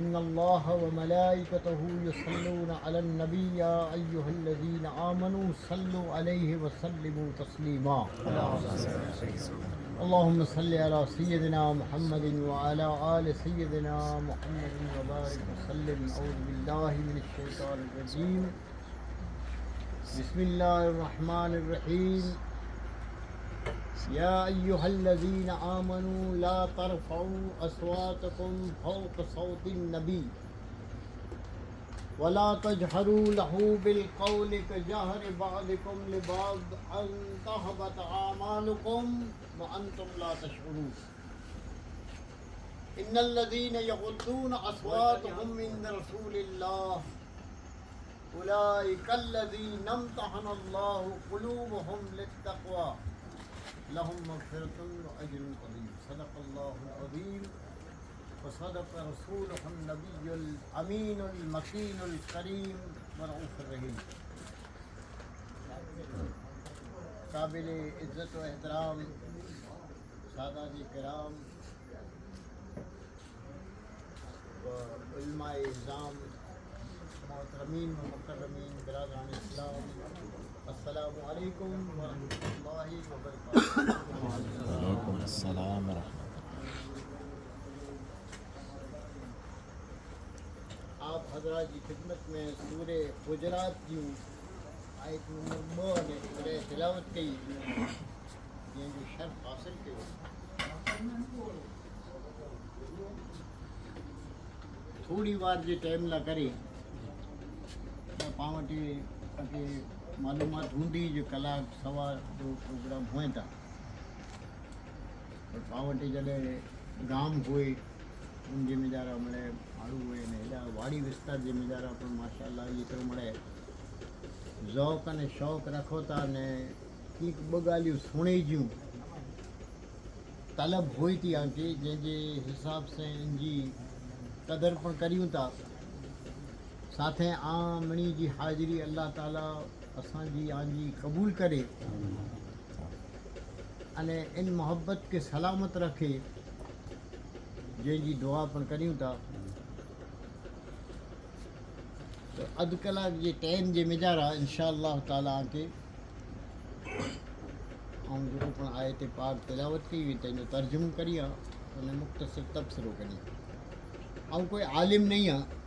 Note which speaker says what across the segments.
Speaker 1: इन्नल्लाह व मलाइकतहु युसल्लूना अलन नबी या अय्युहल्लज़ीना आमनू सल्लु अलैहि व सल्लिमू तस्लीमा। अल्लाहुम्मा सल्लि अला सय्यिदिना मुहम्मदिन व अला आलि सय्यिदिना मुहम्मदिन व बारिक व सल्लिम। औज़ु बिल्लाहि मिनश शैतानिर रजीम। बिस्मिल्लाहिर रहमानिर रहीम। या अय्युहल्लज़ीना आमनू ला तरफ़ऊ अस्वातकुम फ़ौक़ सौतिन नबी वला तजहरू लहू बिलक़ौलि कजहरि बअदिकुम लिबअद अन तहबत आमालुकुम व अंतुम ला तशऊरून। इन्नल्लज़ीना यग़ुद्दूना अस्वातहुम इंद रसूलिल्लाह उलाइकल्लज़ीना इम्तहनल्लाहु क़ुलूबहुम लित्तक़वा लहुम मग़फ़िरतुन व अज्रुन अज़ीम। सदक़ल्लाहुल अज़ीम व सदक़ रसूलुहुन नबियुल अमीनुल मकीनुल करीम व रऊफ़ुर रहीम। काबिले इज़्ज़त व एहतराम सादात किराम व उलमाए इज़्ज़ाम मोहतरमीन व मुकर्रमीन बिरादरान इस्लाम, अस्सलामु अलैकुम व रहमतुल्लाहि व बरकातुहू।
Speaker 2: वालेकुम अस्सलाम व रहमतुल्लाह।
Speaker 1: आप हज़रात जी खिदमत में सूरे हुजरात जूं आयत नंबर 2 ने सूरे तिलावत कई जंहिंजो शर्फ़ हासिल कयो। थोड़ी वार जे टाइम ला करे पाण वटि अॻे मालूमात हूंदी जो कलाक सवा जो प्रोग्राम हुअनि था, पर पाण वटि जॾहिं गाम हुए उन ज़िमेदार मिड़े माण्हू हुए ने हेॾा वाड़ी विस्तार ज़िमेदार पण माशाअल्लाह जेतिरो मिड़े ज़ौक़ अने शौक़ु रखो था ने की ॿ ॻाल्हियूं सुणे जूं तलब हुई थी आंके जंहिंजे हिसाब सां इनजी कदर पण करियूं था। साथे आमणी जी हाज़िरी अल्लाह ताला असांजी आंजी क़बूल करे अने इन मोहब्बत के सलामत रखे जंहिंजी दुआ पण करियूं था। तो अधु कलाक जे टाइम जे मिजारा इंशाअल्लाह ताला के ऐं जेको पण आयत पाक तिलावत कई हुई तंहिंजो तर्जुमो करी आहे उन मुख़्तसिर तबसरो करी। ऐं कोई आलिम नहीं आहे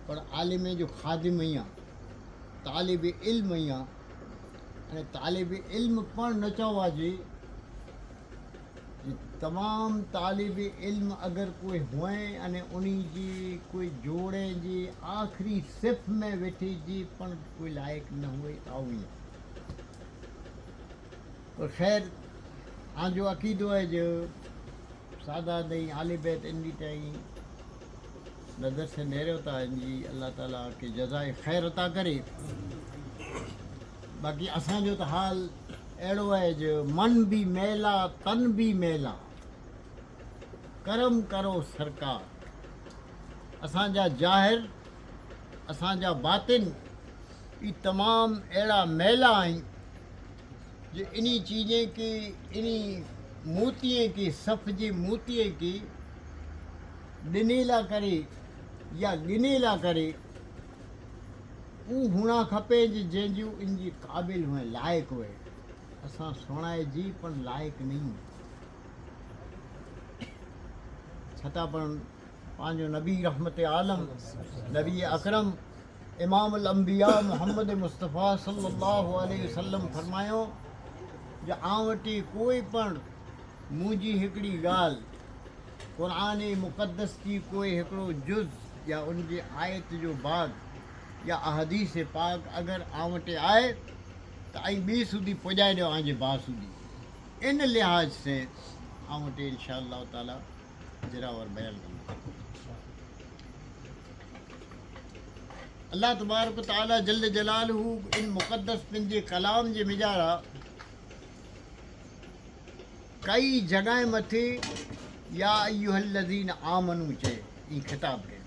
Speaker 1: पर आलिम जो ख़ादिम ही आहे, तालिब इल्म ही आहे। अने तालिब इल्म पण न चओ आहे तमाम तालिब इल्म अगर कोई हुए अने उन्हीं जी कोई जोड़े जी आखिरी सिफ़ में वेठी जी पण कोई लायक न हुए आवी। पर खैर आजो अकीदो है जो सादा नहीं आले बैत इनकी ताई नज़र से नेरे होता है जी अल्लाह ताला के जज़ाए खैर अता करे। बाकी असांजो तो हाल अहिड़ो है जो मन भी मैला तन भी मैला करम करो सरकार। असांजा ज़ाहिर असांजा बातिन ये तमाम अहिड़ा मैला आहिनि जो इन्हीं चीज़ें की इन्हीं मोतीअ की सफ़ जे मोतीअ की ॾिनेला करे या गिनेला करे ऊ हुअणा खपे जंहिंजूं इन जी क़ाबिल हुए लाइक़ हुए। असां सुणाए जी पण लाइक़ नहीं छता पण पंहिंजो नबी रहमत आलम नबी अकरम इमाम अल अंबिया मोहम्मद मुस्तफ़ा सल्लल्लाहु अलैहि वसल्लम फरमायो जो आउं वटि कोई पण मुंहिंजी हिकिड़ी ॻाल्हि क़ुरान मुक़द्दस जी कोई हिकिड़ो जुज़ या उन जी आयत जो बाग या अहदीस पाक अगर आउं वटि आहे त ऐं ॿी सूदी पुॼाए ॾियो आंजे बासूदी। इन लिहाज से आउं वटि इंशाअल्लाह ताला जरावर बयान कंदो। अल्लाह तबारक ताला जल्ल जलालहू इन मुक़द्दस पंहिंजे कलाम जे मिजारा कई जगह मथे या अय्युहल्लज़ीना आमनू चए ई खिताब के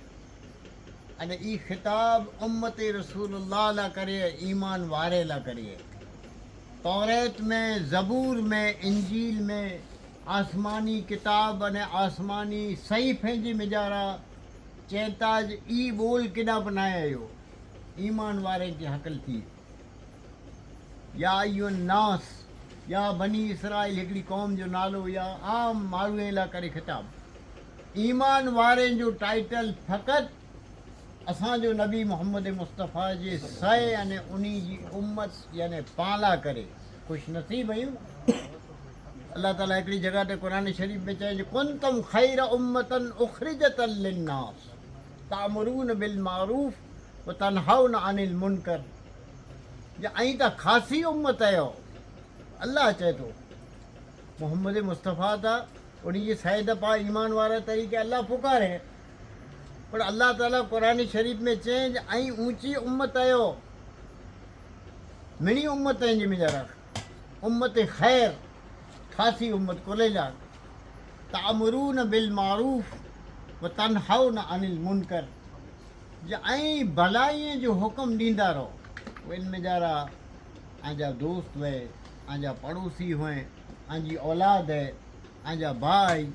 Speaker 1: अने ई खिताब उम्मत रसूलुल्लाह ला करे ईमान वारे ला करे। तौरेत में ज़बूर में इंजील में आसमानी किताब अने आसमानी सहीफ़े जी मिजारा चेताज ई बोल केॾा बनाया आहियो ईमान वारे खे हक़ल थी या इहो नास या बनी इसराइल हिकिड़ी क़ौम जो नालो या आम माण्हूअ लाइ करे ख़िताब ईमान वारे जो टाइटल फ़क़ति असांजो नबी मोहम्मद मुस्तफ़ा जे सए अने उन जी उम्मत यानी पाण लाइ करे ख़ुशि नसीब आहियूं। अल्लाह ताला हिकिड़ी जॻह ते क़ुर शरीफ़ में चए कुंतुम ख़ैर उम्मतन उख़रिजत लिन्नास तामुरून बिल मारूफ़ व तनहौन अनिल मुनकर ऐं त ख़ासी उम्मत आहियो। अल्लाह चए थो मोहम्मद मुस्तफ़ा था उन जी सए दफ़ा ईमान वारा तरीक़े अल्लाह पुकारे पर अल्लाह ताला क़ुर शरीफ़ में चए ऐं ऊंची उम्मत आहियो मिणी उम्मत जी मिजारा उम्मत ख़ैर ख़ासी उम्मत कोलेजा तामुरून बिल मारूफ़ व तनहौन अनिल मुनकर ऐं भलाईअ जो हुकुम ॾींदा रहो। इन मिजारा आंजा दोस्त हुए आंजा पड़ोसी हुए आंजी औलाद है आंजा भाई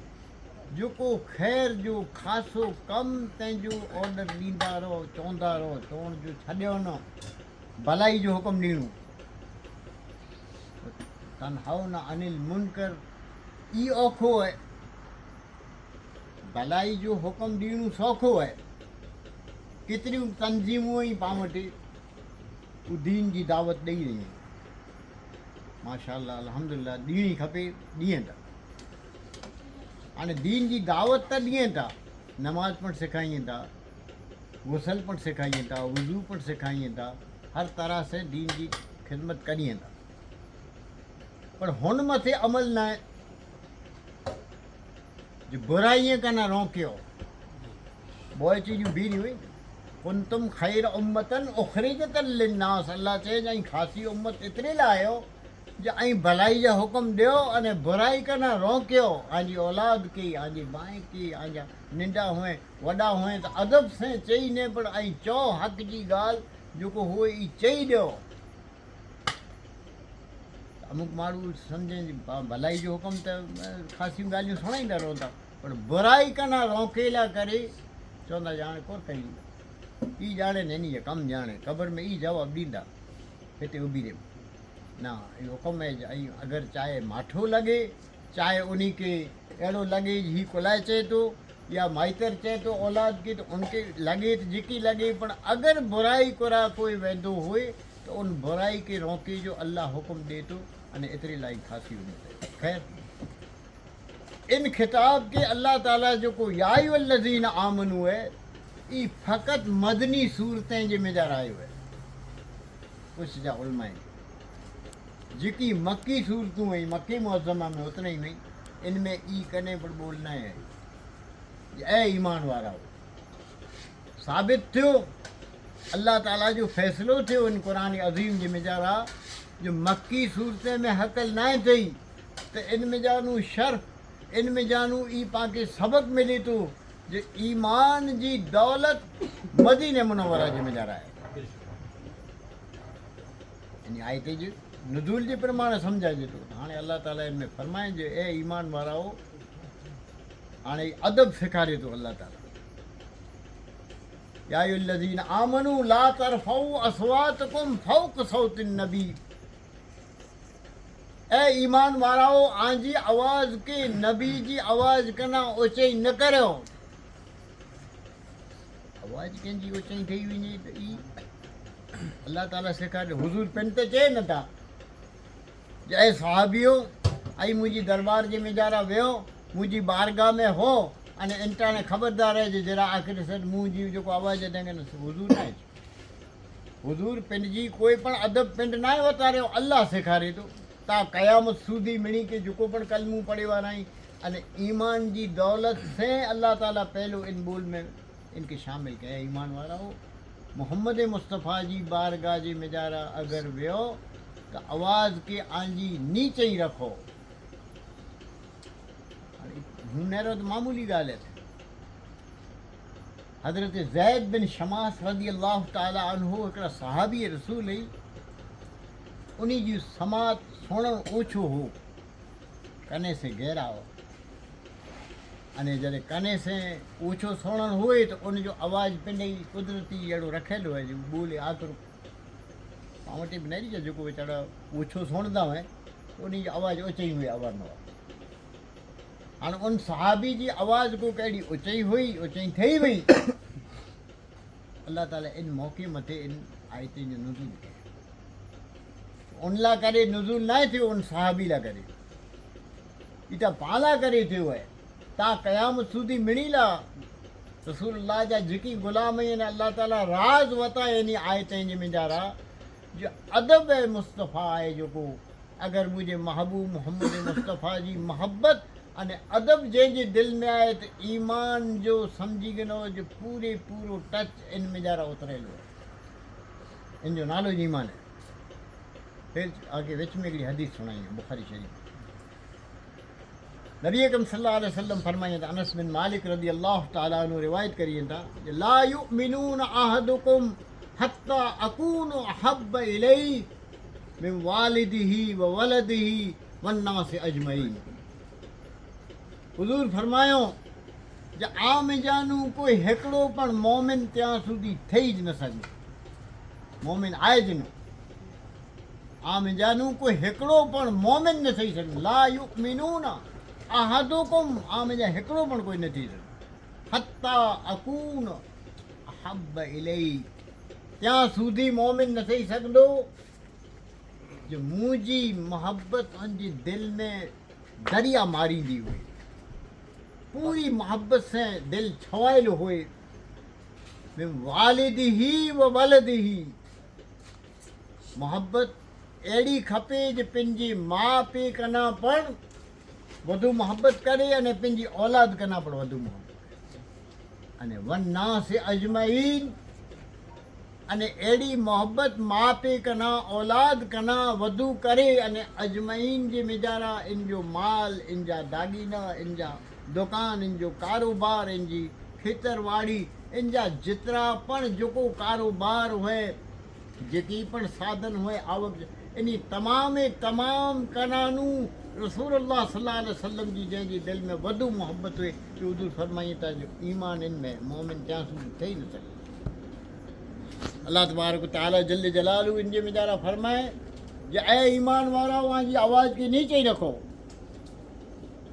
Speaker 1: जेको ख़ैर जो ख़ासो कमु तंहिंजो ऑडर ॾींदा रहो चवंदा रहो चवण जो छॾियो न भलाई जो हुकुम ॾियणो तनहौन अनिल मुनकर ई औखो आहे भलाई जो हुकुम ॾियणो सौखो आहे। केतिरियूं तंज़ीमूं ई पाण वटि दीन जी दावत ॾेई रहियूं आहिनि माशाअल्लाह अल्हम्दुलिल्लाह ॾियणी खपे ॾियनि था। हाणे दीन जी दावत त ॾियनि था नमाज़ पण सेखारीनि था गुसल पण सेखारीनि था वुज़ू पण सेखारीनि था हर तरह से दीन जी ख़िदमत करीनि था पर हुन मथे अमल न आहे जो बुराईअ खां न रोकियो बोए चीजूं बीड़ी हुई कुंतुम ख़ैर उम्मतन उख़रिजत लिन्नास अल्लाह चए ऐं ख़ासी उम्मत एतिरे लाइ आहियो जो ऐं भलाई जा हुकुम ॾियो अने बुराई खां न रोकियो आंजी औलाद खे आंजी माए खे आंजा नंढा हुए वॾा हुए त अदब सां चई न पर ऐं चओ हक़ जी ॻाल्हि जेको हुए ई चई ॾियो। अमुक माण्हू सम्झनि भलाई जो हुकुम त ख़ासियूं ॻाल्हियूं सुणाईंदा रहंदा पर बुराई खां न रोकेला करे चवंदा ॼाणे कोन कई ई ॼाणे न इन जो कमु ॼाणे क़बर में ई जवाबु ॾींदा हिते उभी रहे न इहो हुकुम आहे ऐं अगरि चाहे माठो लॻे चाहे उन खे अहिड़ो लॻे हीउ कुलाए चए थो या माइतर चए थो औलाद खे त उनखे लॻे त जेकी लॻे पर अगरि बुराई कुरा कोई वेंदो हुए त उन बुराई खे रोके जो अल्लाह हुकुम ॾिए थो अने एतिरे लाइ ख़ासी हुजे। ख़ैर इन ख़िताब के अल्लाह ताला जेको या अय्युहल्लज़ीन आमनू आहे ई फ़क़ति मदनी सूरतें जे मिजार आयो आहे कुझु जा उलमा आहिनि जेकी मकी सूरतूं आहिनि मकी मुअज़्ज़मा में उतने ई नहीं इनमें ई कॾहिं बि ॿोलना आहे ऐं ईमान वारा हो साबित थियो अल्लाह ताला जो फ़ैसिलो थियो इन क़ुर अज़ीम जे मिजारा जो मक्की सूरत में हक़ल न अथई त इन में जानू शर्फ़ इन में जानू ई पाण सबक मिले थो जो ईमान जी दौलत मदीने मुनव्वरा जे मिजारा आहे। इन आयत जे नुज़ूल जे प्रमाण सम्झाइजे थो हाणे अल्लाह ताला इन में फरमाए जो ए ईमान वारा हो हाणे अदब सेखारे थो अल्लाह ताला या अय्युहल्लज़ीन आमनू ला तरफ़ऊ अस्वातकुम फ़ौक़ सौतिन नबी ए ईमान वाराओ आंजी आवाज़ के नबी जी आवाज़ कना ऊंचाई न करो आवाज़ कंहिंजी ऊंचाई ठही वञे त ई अल्लाह ताला सेखारे हुज़ूर पिन त चए नथा ऐं सहाबियो ऐं मुंहिंजी दरबार जे मिजारा वियो मुंहिंजी बारगाह में हो अने इंटाने ख़बरदार आहे जो जरा आख़िर सर मुंहुं जी जेको आवाज़ अथई हुज़ूर न आहे हुज़ूर पिंड जी कोई पण अदब पिंड न आहे वतारियो अल्लाह सेखारे थो तव्हां क़यामत सूदी मिणी के जेको पण कलमूं पढ़े वारा आहिनि अने ईमान जी दौलत से अल्लाह ताला पहलो इन बोल में इनके शामिल कया ईमान वारा हो मोहम्मद मुस्तफ़ा जी बारगाह जी मिजारा अगरि वियो त आवाज़ के आंजी नीचे ई रखो हूं नहरो त मामूली ॻाल्हि आहे हज़रत ज़ैद बिन शमास रज़ी अल्लाह ताला अन्हु हिकिड़ा सहाबी रसूल हुई उन जी समात सुणणु ओछो हो કને સે ઘેરાઓ અને જ્યારે કને સે ઓછો સોણણ હોય તો ઉन जो आवाज़ पंहिंजी कुदरती अहिड़ो रखियलु आहे जो ॿोली आतुर पावटी बि न ॾिजे जेको वीचारा ओछो सोणंदा हुआ उन जी आवाज़ ऊचाई हुई अवारनवार हाणे उन सहाबी जी आवाज़ को कहिड़ी ऊचाई हुई ऊचाई ठही वई अल्लाह ताला इन मौक़े मथे इन आयतुनि जो नुज़ूल कयो उन लाइ करे नुज़ूल न थियो उन सहाबी लाइ करे ई त पाण लाइ करे थियो आहे तव्हां क़यामत सूदी मिणीला रसूलुल्लाह जा जेकी ग़ुलाम आहिनि अल्लाह ताला राज़ वता इन आयतुनि जे मिजारा जो अदब ऐं मुस्तफ़ा आहे जेको अगरि मुंहिंजे महबूब मोहम्मद मुस्तफ़ा जी मोहबत अने अदब जंहिंजे दिलि में आहे त ईमान जो सम्झी गिनो जो पूरो टच इन मिजारा उतरियलु आहे इन जो नालो जी ईमान आहे फिर आगे विच में हिकिड़ी हदीस सुणाई बुखारी शरीफ़ नबी अकरम सल्लल्लाहु अलैहि वसल्लम फरमाइनि त अनस बिन मालिक रज़ी अल्लाह तआला अन्हु रिवायत करियनि था ला युमिनून अहदुकुम हत्ता अकूनु अहब्ब इलैहि मिन वालिदिही व वलदिही वन्नास अजमईन हुज़ूर फरमायो जो आम जानू कोई हिकिड़ो पण मोमिन त्यां सुधी ठही न सघे मोमिन आहे जिन आम जानू कोई हिकिड़ो पण मोमिन न ठही सघे ला युमिनून अहदुकुम आम जा हिकिड़ो पण कोई न थी सघे हत्ता अकून अहब्ब इलैहि त्यां सूधी मोमिन न थी सघंदो जो मुंहिंजी मोहब्बत उनजी दिलि में दरिया मारींदी हुई पूरी मोहब्बत से दिल छवायल हुए वालिदिही व वलदिही मोहब्बत अहिड़ी खपे जो पंहिंजी माउ पीउ कना पण वधू मोहब्बत करे अने पंहिंजी औलाद कना पण वधू मोहब्बत अने वन्नास अजमईन अने अहिड़ी मोहब्बत माउ पीउ कना औलाद कना वधू करे अने अजमईन जे मिजारा इन जो माल इन जा दागीना इन जा दुकान इन जो कारोबार इन जी खेतरवाड़ी इन जा जेतिरा पण जेको कारोबार हुए जेकी पण साधन हुए आवक इन तमाम कनानू रसूलुल्लाह सल्लल्लाहु अलैहि वसल्लम जी जंहिंजी दिलि में वधू मोहब्बत हुई कि हुज़ूर फरमाई था जो ईमान इन में मोमिन त्यां सूदी ठही न सघे अल्लाह तबारक तआला जल्ल जलालू इन जे मिजारा फरमाए जो ऐ ईमान वारा वहाँ जी आवाज़ के नीचे रखो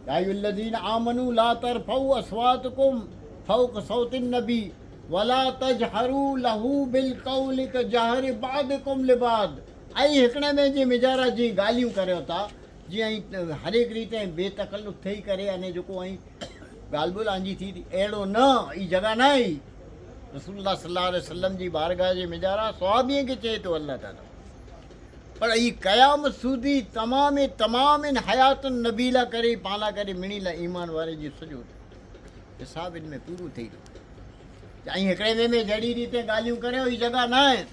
Speaker 1: या अय्युहल्लज़ीना आमनू ला तरफ़ऊ अस्वातकुम फ़ौक़ सौतिन नबी वला तजहरू लहू बिलक़ौलि कजहरि बादिकुम लिबाद ऐं हिकिड़े में जे मिजारा जी ॻाल्हियूं करियो था जीअं हर हिकु रीति बेतकल्लुफ़ ठही करे अने जेको ऐं ॻाल्हि ॿोल आंजी थी अहिड़ो न ई जॻह न आई रसूलुल्लाह सल्लल्लाहु अलैहि वसल्लम जी बारगाह जे मिजारा सहाबीअ खे चए थो अल्लाह ताला पर ही क़यामत सूदी तमाम इन हयातुन नबीला करे पाला करे मिणीला ईमान वारे जी सॼो हिसाब इन में पूरो थी वियो ऐं हिकिड़े में जहिड़ी रीति ॻाल्हियूं करियो ही जॻह न आहे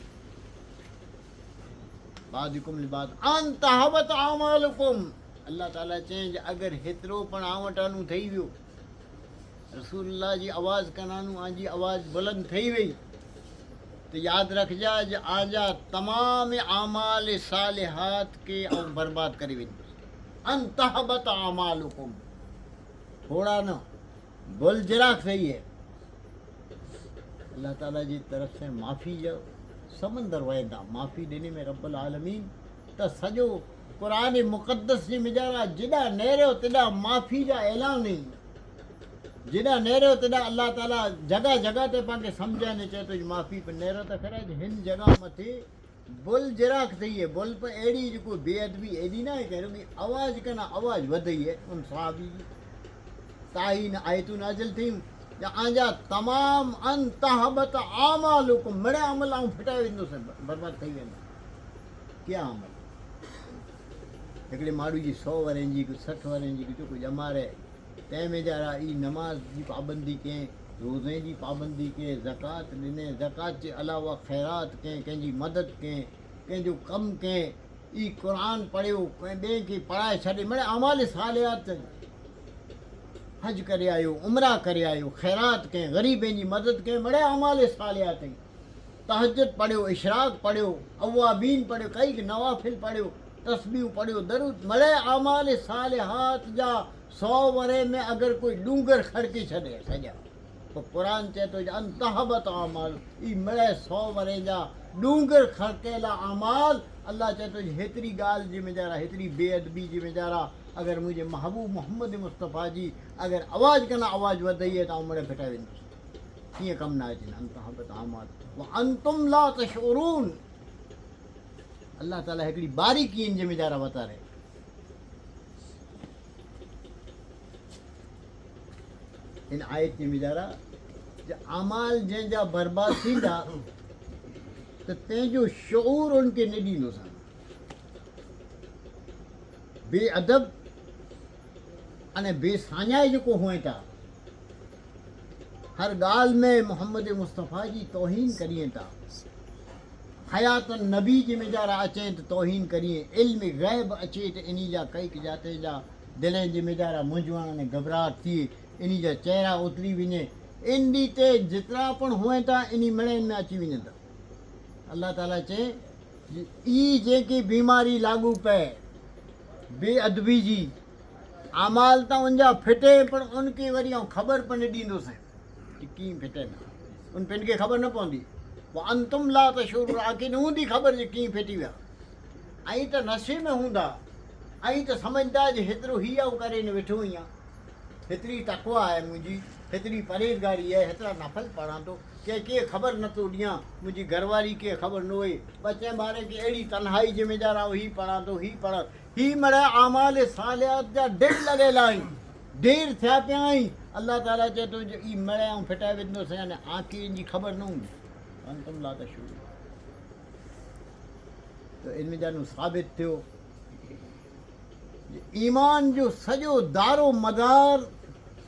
Speaker 1: बादिकुम लिबाद अंत हबत आमालुकुम अल्लाह ताला चए अगरि हेतिरो पण आवटानू ठही वियो रसूलुल्लाह जी आवाज़ कनानू आंजी आवाज़ बुलंद ठही वई तो याद रखजा जो आजा तमाम आमाल सालिहात के ऐं बर्बाद करे वेंदुसि अंतहबत आमालुकुम थोड़ा न बुल जराक सही है अल्लाह ताला जी तरफ से माफ़ी जो समंदर वहंदा माफ़ी ॾिनी में रब्बुल आलमीन त सॼो क़ुरान मुक़द्दस जी मिजारा जेॾा नेरियो तेॾा माफ़ी जा ऐलान ई जेॾा नेरियो तेॾा अल्लाह ताला जॻह जॻह ते पाण खे सम्झाइनि चए थो माफ़ी पे नेरो त ख़ैर हिन जॻह मथे बुल जराक थी है बुल पे अहिड़ी जेको बेअदबी एॾी न आहे कहिड़ो बि आवाज़ कना आवाज़ वधई है उन सहाबी जी ताई न आयतूं नाज़िल थियूं या आंजा तमाम अंतहबत आमालुकुम मिड़े अमल ऐं फिटाए वेंदुसि बर्बाद थी वेंदो क्या अमल हिकिड़े माण्हू जी 100 वरनि जी 60 वरनि जी जेको ॼमारे तंहिं में जरा ई नमाज़ जी पाबंदी कंहिं रोज़े जी पाबंदी कंहिं ज़कात ॾिने ज़कात जे अलावा ख़ैरात कंहिं कंहिंजी मदद कंहिं कंहिंजो कमु कंहिं ई क़ुरान पढ़ियो कंहिं ॿिए खे पढ़ाए छॾे मिड़े अमाल सालियात हज करे आयो उमरा करे आयो ख़ैरात कंहिं ग़रीबनि जी मदद कंहिं मिड़े अमाल सालियात तहज्जुद पढ़ियो इशराक पढ़ियो अवाबीन पढ़ियो कई नवाफ़िल पढ़ियो तस्बीहूं पढ़ियो, दरूद मिले आमाल सालिहात जा 100 वरे में अगर कोई डूंगर खड़की छॾे सॼा तो क़ुरान चए थो अंतहबत आमाल ई मिले 100 वरे जा डूंगर खड़केला आमाल। अल्लाह चए थो हेतिरी ॻाल्हि जी मेजारा, हेतिरी बेअदबी जी मेजारा अगर मुंहिंजे महबूब मोहम्मद मुस्तफ़ा जी अगर आवाज़ कना आवाज़ वधई त आउं मिड़े फिटाए वेंदुसि। कीअं कमु न अचे अंतहबत आमाल व अंतुम ला तशऊरून। अल्लाह ताला हिकिड़ी बारीकी इन जे मेजारा वतारे। इन आयत जे मेजारा अमाल जंहिंजा बर्बाद थींदा त तंहिंजो शऊर उनखे न ॾींदो सा। बेअदब अने बेसाञाए जेको हुए था, हर ॻाल्हि में मोहम्मद मुस्तफ़ा जी तौहीन करिए था, हयात नबी जे मेजारा अचे त तौहीन करिए, इल्म ग़ैब अचे त इन जा कईक जाते जा दिलनि जे मेजारा मुंझवण अने घबराहट थिए, इन जा चेहरा उतरी वञे, इन ॾींहं ते जेतिरा पिणु हुअं था इन मिड़नि में अची वञनि था। अल्लाह ताला चए ई जेकी बीमारी लागू पए बेअदबी जी आमाल त उनजा फिटे पर उनखे वरी आउं ख़बर पिण ॾींदुसि कि कीअं फिटे न, उन पिन खे ख़बर न पवंदी। पोइ अंतुम ला त शुरू आख़िर न हूंदी ख़बर जे कीअं फिटी विया। ऐं त नशे में हूंदा, ऐं त सम्झंदा जे हेतिरो हीअ करे न वेठो ई आहे, हेतिरी तकवा आहे मुंहिंजी, हेतिरी परहेज़गारी आहे, हेतिरा नफ़ल पढ़ां थो, कंहिंखे ख़बर नथो ॾियां, मुंहिंजी घरवारी खे ख़बर न हुई, बचे ॿार खे अहिड़ी तन्हाई जे मेजारा ही पढ़ां थो, ही पढ़ां, ही मिड़े आमाल सालियात जा ढिर लॻियल आहिनि, देर थिया पिया आहिनि। अल्लाह ताला चए थो ई मिड़े ऐं फिटाए वेंदुसि अने आंखी इन जी ख़बर न हूंदी। अंतुम ला तशऊरून। त इन जानू साबित थियो ईमान जो सॼो दारो मदार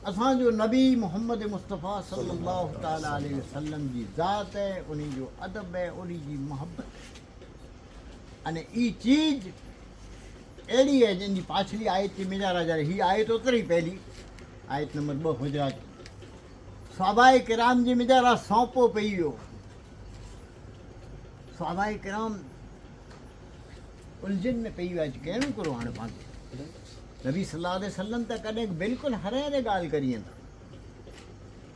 Speaker 1: असांजो नबी मोहम्मद मुस्तफ़ा सल्लल्लाहु ताला अलैहि वसल्लम जी ज़ात है, उन्हीं जो अदब है, उन्हीं जी मोहब्बत है। अने ई चीज़ अहिड़ी है जिन जी पाछली आयत जी मेजारा जॾहिं ही आयत ओतिरी पहली आयत नंबर 2 हुजरात सहाबाए किराम जे मेजारा सौंपो पई वियो। सहाबाए किराम उलझन में पई विया कहिड़ो करो हाणे पंहिंजो। नबी सल्लल्लाहु अलैहि वसल्लम त कॾहिं बिल्कुलु हरे हरे ॻाल्हि करिए था,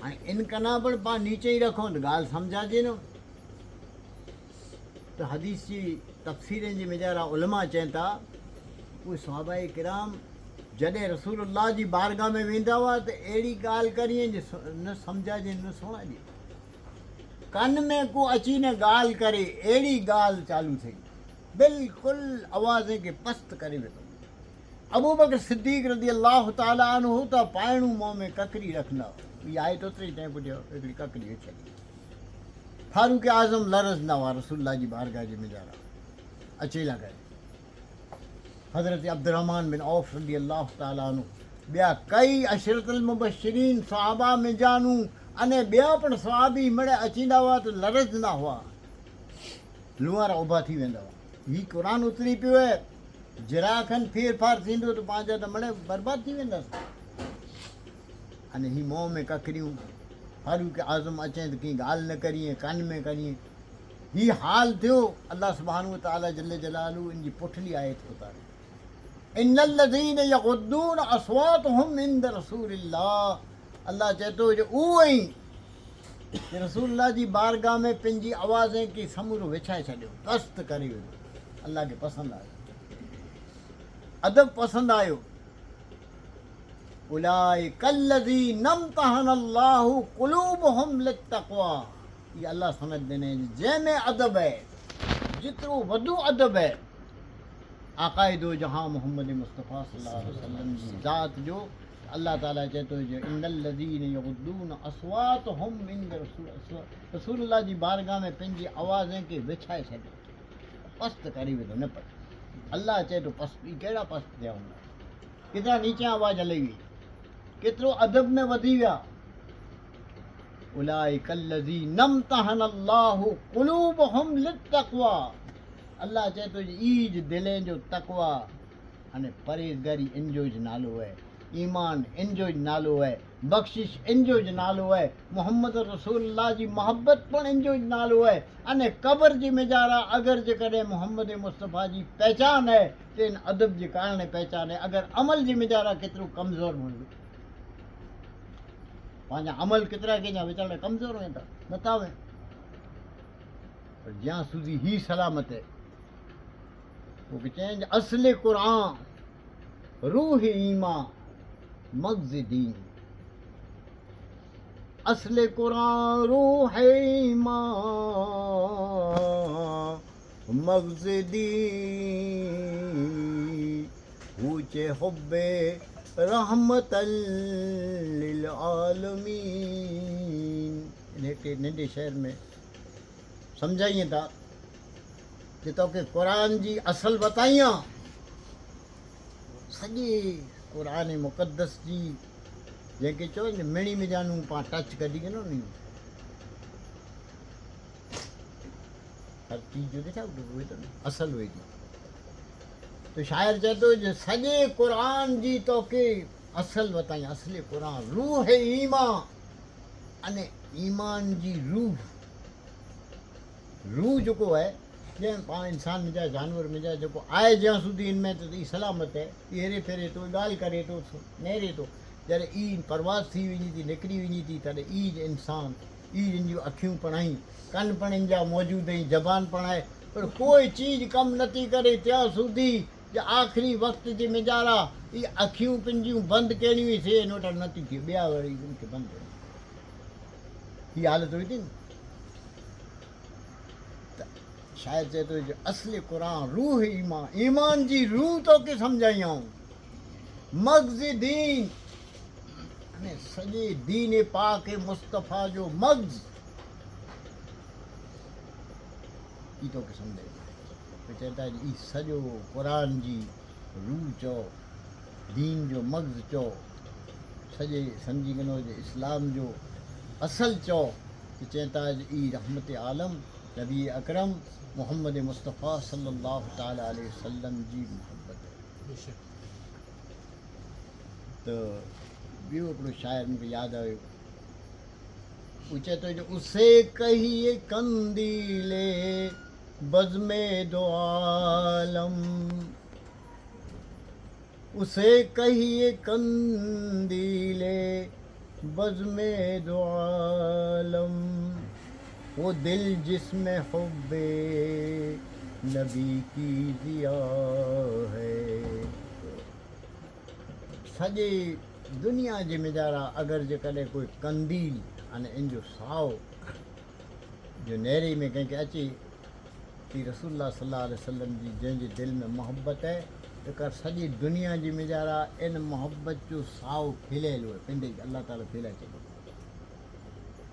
Speaker 1: हाणे इन कना पण पाण नीचे ई रखूं त ॻाल्हि सम्झाइजे न। त हदीस जी तफ़सीरनि जे मेजारा उलमा चवनि था उहे सहाबाए किराम जॾहिं रसूलुल्लाह जी बारगाह में वेंदा हुआ त अहिड़ी ॻाल्हि करिए जो न सम्झाइजे न सुणाइजे, कन में को अची न ॻाल्हि करे, अहिड़ी ॻाल्हि चालू थी बिल्कुलु आवाज़ खे पस्त करे वेठो। अबू बकर सिद्दीक़ रज़ी अल्लाह ताला अन्हु त पाइणूं मुंहं में ककरी रखंदा, इहा आहे तोतिरी तंहिं पुठियो हिकिड़ी ककरी छॾी। फारूक आज़म लरज़ न हुआ रसूलुल्लाह जी बारगाह जे मेजारा अचेला करे। हज़रत अब्दुर्रहमान बिन औफ रज़ी अल्लाह ताला अन्हु, ॿिया कई अशरतुल मुबश्शिरीन सहाबा में जानू अने ॿिया पिणु सहाबी मिड़े अचींदा हुआ त लरज़ न हुआ, लुहारा उभा थी वेंदा हुआ। हीउ क़ुरान उतरी पियो आहे, जरा खनि फेर फार थींदो त पंहिंजा त मिड़े बर्बाद थी वेंदासीं। अने हीउ मुंहं में ककरियूं, फारूक आज़म अचे त कंहिं ॻाल्हि न करिए, कन में करिए, हीउ हाल थियो। अल्लाह सुब्हानहु व तआला जल्ल जलालहू इन जी पुठली आयत उतारी, इन्नल लज़ीन यग़ुद्दून अस्वातहुम इंद रसूलिल्लाह। अल्लाह चए थो जो उहो ई रसूलुल्लाह जी बारगाह में पंहिंजी आवाज़ खे समूरो विछाए छॾियो, पस्त करे वियो। अल्लाह खे पसंदि आयो, अदब पसंदि आयो। उलाइकल्लज़ी नम्तहनल्लाहु क़ुलूबहुम लित्तक़वा। ये अल्लाह समझ देने जंहिंमें अदब है, जितरो वधो अदब है आकाए दो जहां मोहम्मद मुस्तफ़ा सल्लल्लाहु अलैहि वसल्लम जी ज़ात जो। अल्लाह ताला चए थो जो इन्नल लज़ीन यग़ुद्दून अस्वातहुम इंद रसूलुल्लाह जी बारगाह में पंहिंजी आवाज़ खे विछाए छॾियो, पस्त करे वेठो न पर। अल्लाह चए थो पस्त, कहिड़ा पस्त थिया हूंदा, केतिरा नीचे आवाज़ हली हुई, केतिरो अदब में वधी विया। उलाइकल्लज़ी नम्तहनल्लाहु क़ुलूबहुम लित्तक़वा। अल्लाह चए थो ईज दिलनि जो तक़वा अने परहेज़गारी इन जो नालो आहे। ईमान इन जो ज नालो आहे, बख़्शिश इन जो ज नालो आहे, मुहम्मद रसूलुल्लाह जी मोहब्बत पण इन जो ज नालो आहे। अने क़ब्र जी मिजारा अगरि जेकॾहिं मुहम्मद मुस्तफ़ा जी पहचान आहे त इन अदब जे कारण पहचान आहे। अगरि अमल जी मिजारा केतिरो कमज़ोर हूंदो, पंहिंजा अमल केतिरा कंहिंजा वीचारा कमज़ोर वेंदा, नथा वें, पर ज्यां સુધી ही सलामत है वो के चेंज असले कुरान रूह ईमान मग़्ज़ दीन। असले कुरान रूह ईमान मग़्ज़ दीन ऊंचे हुब्बे रहमतल लिल आलमीन। हिकिड़े नंढे शहर में सम्झाइए था कि तोखे क़ुरान जी असल बताइयां, सॼे क़ुरान मुक़दस जी जंहिंखे चओ न मिणी मिजानूं पाण टच कढी के न हर चीज़ जो ॾिठा उहे त असल उहे थी। तो शाइर चए थो जो सॼे क़ुरान जी तोखे असल बताइयां, असली क़ुरान रूह ईमान। अने ईमान जी रूह, रूह जेको आहे जंहिं पाण इंसान में जाए जानवर में जाए जेको आहे ज्यां સુધી इनमें त ई सलामत आहे, ई हेरे फेरे थो, ॻाल्हि करे थो, नेरे थो। जॾहिं ई परवाज़ थी वञे थी, निकिरी वञे थी, तॾहिं ई इंसान, ई इन जूं अखियूं पण आहिनि, कन पण इन जा मौजूदु आहिनि, ज़बान पण आहे, पर कोई चीज़ कमु नथी करे त्यां સુધી जे आख़िरी वक़्त जे मिजारा ई अखियूं पंहिंजियूं बंदि करणियूं ई थिए नोट नथी थिए, ॿिया वरी उनखे बंदि कनि। हीअ हालत हुई थी न। शायद चए थो जो असली क़ुरान रूह ईमान, ईमान जी रूह तोखे सम्झाइयूं, मग़्ज़ दीन अने सॼे दीन पाक मुस्तफ़ा जो मग़्ज़ ई तोखे सम्झाइयूं। चए था ई सॼो क़ुरान जी रूह चओ, दीन जो मग़्ज़ चओ, सॼे सम्झी वञो जो इस्लाम जो असल चओ, कि चए था ई रहमत आलम नबी अकरम मोहम्मद मुस्तफ़ा सल्लल्लाहु ताला अलैहि वसल्लम जी मोहब्बत। तो ॿियो हिकिड़ो शाइर मूंखे यादि आयो, हू चए थो जो उसे कहिए कंदीले बज़्मे दो आलम, उसे कहिए कंदीले बज़्मे दो आलम, वो दिल जिसमें हुब्बे नबी की दिया है। सॼे दुनिया जे मिजारा अगरि जेकॾहिं कोई कंदील अने इन जो साओ जो नेरे में कंहिंखे अचे कि रसूलुल्लाह सल्लल्लाहु अलैहि वसल्लम जी जंहिंजे दिलि में मोहब्बत आहे, त सॼी दुनिया जी मिजारा इन मोहब्बत जो साओ खिलियल हुए पिंडे अल्लाह ताला खिलाए छॾियो।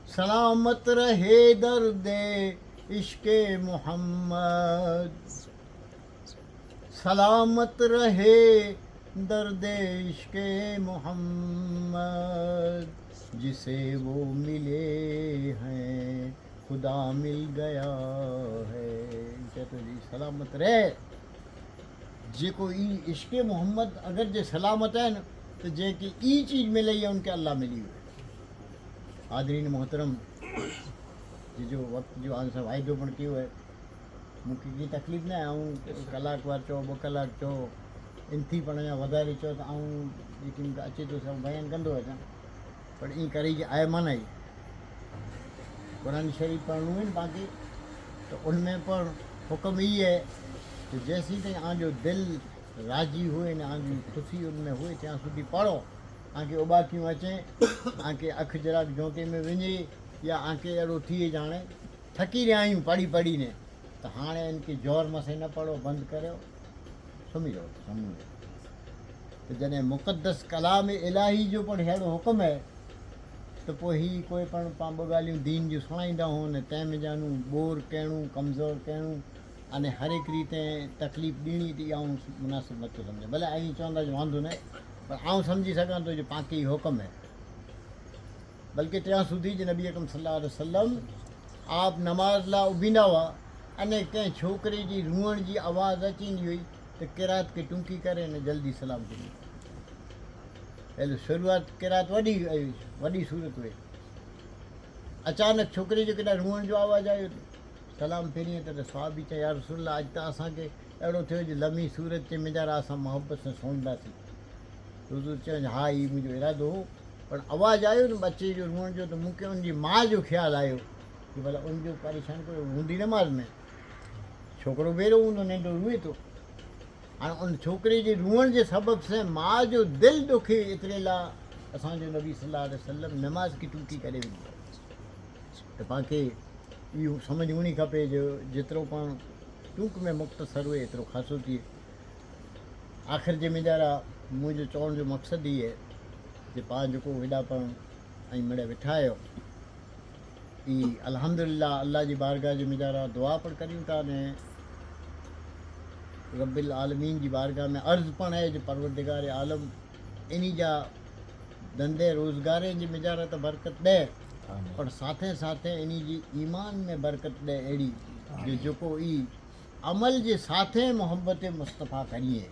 Speaker 1: सलामत रहे दर्दे इश्क़े मोहम्मद, सलामत रहे दर्दे इश्क़े मोहम्मद, जिसे वो मिले हैं खुदा मिल गया है। चए जी सलामत रहे जेको ई इश्क़े मोहम्मद अगरि जे सलामत आहिनि त जेकी ई चीज़ मिले आहे उनखे अल्लाह मिली वियो। हाज़रीन मोहतरम, जो वक़्त जो हाणे सां वाइदो पण कयो आहे, मूंखे की तकलीफ़ न आहे, ऐं कलाक वार चओ, 2 कलाक चओ, इंथी पण या वधारे चओ त ऐं जेकी मूंखे अचे थो सभु बयानु कंदो अचां, पर ईअं करे जी आहे माना ई क़ुरान शरीफ़ पढ़णो आहिनि बाक़ी त उनमें पण हुकुम ई आहे कि जैसी ताईं आंजो दिलि राज़ी हुए न आंजी ख़ुशी उनमें हुए त्यां સુધી पढ़ो। आंखे उबाकियूं अचे, आंखे अखि जराक झोंके में वञे, या आंखे अहिड़ो थिए ॼाणे थकी रहिया आहियूं पढ़ी पढ़ी ने, त हाणे इनखे ज़ोर मथे न पढ़ो, बंदि करियो, सुम्ही रहो समूरे। त जॾहिं मुक़दस कलाम इलाही जो पण अहिड़ो हुकुम आहे त पोइ हीअ कोई पण पाण 2 ॻाल्हियूं दीन जूं सुणाईंदा हुअनि, तंहिं में जानू बोर करणु, कमज़ोर करणु, अने हर हिकु रीति तकलीफ़ ॾियणी थी, ऐं मुनासिबु नथो सम्झे। भले ऐं चवंदा जो वांदो न आहे, पर आउं सम्झी सघां थो जो पाकी हुकुम आहे। बल्कि त्यां સુધી ज नबी अकरम सल्लल्लाहु अलैहि वसल्लम आप नमाज़ लाइ उभींदा हुआ, अने कंहिं छोकिरे जी रूअण जी आवाज़ अचींदी हुई त किरात खे टुंकी करे न जल्दी सलाम ॾिनी। એટલે શરૂઆત કિરાત વડી આવી, વડી सूरत हुई। अचानक छोकिरे जो केॾा रुअण जो आवाज़ आयो, सलाम फेरीअ त सवाबी चई या रसूल अॼु त असांखे अहिड़ो थियो जो लमी सूरत जे मिजारा असां मोहबत सां सुणंदासीं। हुज़ूर चयो हा ही मुंहिंजो इरादो हो, पर आवाज़ु आयो न बचे जो रुअण जो, त मूंखे उनजी माउ जो ख़्यालु आयो कि भला उनजो परेशान कयो हूंदी नमाज़ में, छोकिरो बेरो हूंदो नंढो रुए थो। हाणे उन छोकिरे जे रुअण जे सबब सां माउ जो दिलि ॾुखे एतिरे लाइ असांजो नबी सल्लल्लाहु अलैहि वसल्लम नमाज़ खे टूटी करे वेंदो। त पाणखे इहो सम्झ हुअणी खपे जो जेतिरो पाण टूक में मुख़्तसर हुए एतिरो ख़ासो थिए। आख़िर जे मिजारा मुंहिंजो चवण जो मक़सदु ई आहे कि पाण जेको हेॾा पाण ऐं मिड़े वेठा आहियो ई अल्हम्दुलिल्लाह अल्लाह जी बारगाह जे मिजारा दुआ पण करियूं था ने रब्बिल आलमीन जी बारगाह में अर्ज़ु पण आहे जो परवरदिगार आलम इन जा धंधे रोज़गारे जे मिजारा त बरकत ॾे, पर साथे साथे इन जी ईमान में बरकत ॾे अहिड़ी जो जेको ई अमल जे साथे मोहब्बत मुस्तफ़ा करिए,